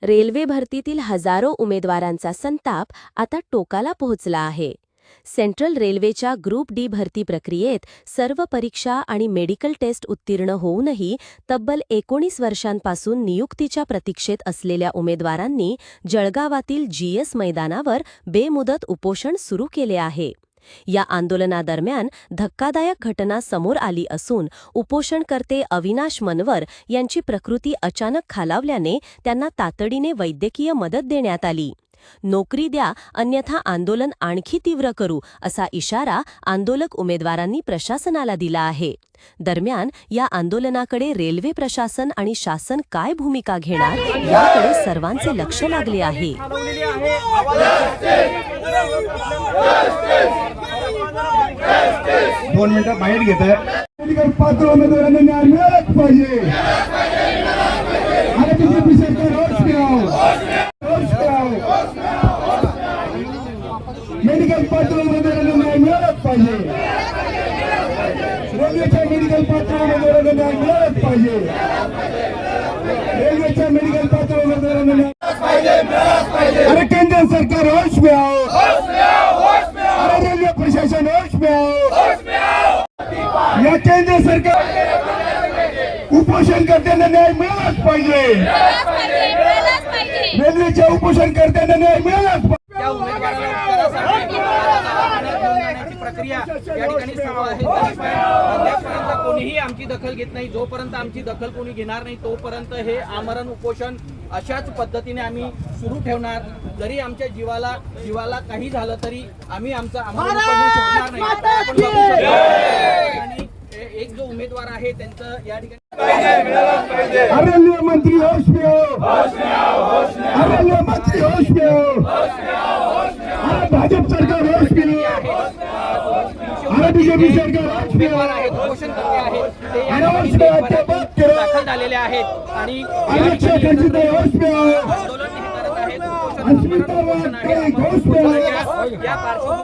Railway भरतीतील हजारो उमेदवारांचा संताप आता टोकाला पोहोचला आहे. सेंट्रल रेल्वेच्या ग्रुप डी भरती प्रक्रियेत सर्व परीक्षा आणि मेडिकल टेस्ट उत्तीर्ण होऊनही तब्बल 19 वर्षांपासून नियुक्तीच्या प्रतीक्षेत असलेल्या उमेदवारांनी जळगावातील जीएस मैदानावर बेमुदत उपोषण सुरू केले आहे. या आंदोलनादरम्यान धक्कादायक घटना समोर आली असून उपोषणकर्ते अविनाश मनवर यांची प्रकृती अचानक खालावल्याने त्यांना तातडीने वैद्यकीय मदत देण्यात आली. नोकरी द्या अन्यथा आंदोलन आणखी तीव्र करू असा इशारा आंदोलक उमेदवारांनी प्रशासनाला दिला आहे. दरम्यान या आंदोलनाकडे रेल्वे प्रशासन आणि शासन काय भूमिका घेणार याकडे सर्वांचे लक्ष लागले आहे. 2 मिनिटं बाहेर घेत आहे. पात्र उमेदवारांना न्याय मिळालाच पाहिजे. आणि बीजेपी सरकार रोष मेडिकल पात्र उमेदवारांना न्याय मिळालाच पाहिजे. रेल्वेच्या मेडिकल पात्र उमेदवारांना न्याय मिळालाच पाहिजे. रेल्वेच्या मेडिकल पात्र उमेदवारांना मिळालाच पाहिजे. अरे केंद्र सरकार होश में आओ. अरे रेल्वे प्रशासन होश में आओ. या केंद्र सरकार उपोषणकर्त्यांना न्याय मिळालाच पाहिजे. रेल्वेच्या उपोषणकर्त्यांना न्याय मिळालाच पाहिजे. त्या उमेदवाराला उत्तरासाठी दवाखान्यात घेऊन जाण्याची प्रक्रिया या ठिकाणी सुरू आहे. अद्यापपर्यंत कोणीही आमची दखल घेत नाही. जोपर्यंत आमची दखल कोणी घेणार नाही तोपर्यंत हे आमरण उपोषण अशाच पद्धतीने आम्ही सुरू ठेवणार. जरी आमच्या जीवाला काही झालं तरी आम्ही आमचं आमरण उपोषण सोडणार नाही. आपण बघू शकतो. आणि एक जो उमेदवार आहे त्यांचं या ठिकाणी रेल्वे मंत्री होश में आओ. रेल्वे मंत्री होश में आओ. भाजप सरकार होश में आओ. बीजेपी सरकार होश में उमेदवार आहेत, उपोषणकर्ते आहेत, ते या ठिकाणी दाखल झालेले आहेत आणि होश में आओ. आंदोलन हे करत आहेत. उपोषण आहे. या पार्श्वभूमीवर